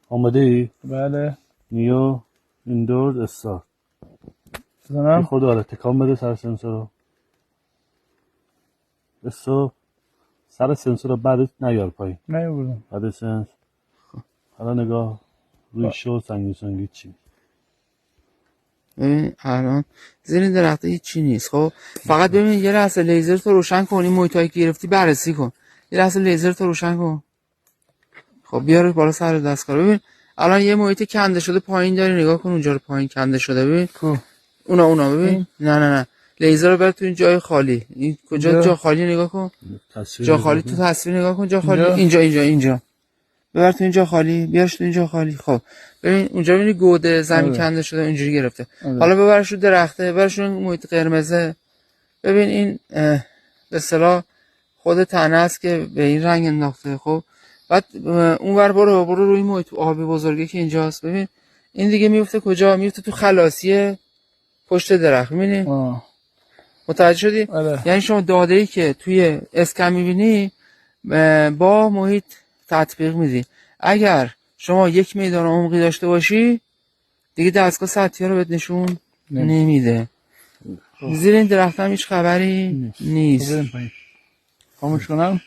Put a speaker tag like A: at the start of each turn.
A: آماده ای؟
B: بله.
A: نیو ایندورز استارت.
B: بزنم.
A: خود آره تکان بده سر سنسور رو. استوب. سر سنسور رو بعد نیار پایین.
B: نیاوردم.
A: بعد سنس. حالا نگاه روی شو سنگی چی؟
C: ببین الان زیر این درخته هیچی نیست. خب فقط ببین یه لحظه لیزر تو روشن کن، این محیطایی که گرفتی بررسی کن. یه لحظه لیزر تو روشن کن. خب بیار بالا سر دستگاه. ببین الان یه محیط کنده شده پایین داری، نگاه کن اونجا رو پایین کنده شده. ببین
B: کو
C: اونا ببین. نه لیزر رو بر تو این جای خالی. این کجا
B: اینجا؟
C: جا خالی نگاه کن.
A: تصویر
C: جا خالی
A: بذار.
C: تو تصویر نگاه کن. جا خالی
B: اینجا؟
C: اینجا ببر تو اینجا خالی، بیارش تو اینجا خالی. خب ببین اونجا ببینی گوده زمین
B: آره.
C: کنده شده اینجوری گرفته.
B: آره.
C: حالا ببرش رو درخته، ببرش رو محیط قرمزه. ببین این به اصطلاح خود تنه است که به این رنگ انداخته. خب بعد اونور برو روی محیط آبی بزرگی که اینجاست. ببین این دیگه میفته کجا؟ میفته تو خلاصیه پشت درخت. میبینی؟ متوجه شدی؟
B: آره.
C: یعنی شما داده‌ای که توی اسکن میبینی با محیط تطبیق میدی. اگر شما یک میدان عمقی داشته باشی دیگه دستگاه سطحی رو بهت نشون نمیده. زیر این درخت هم هیچ خبری نیست.
B: خاموش کنم.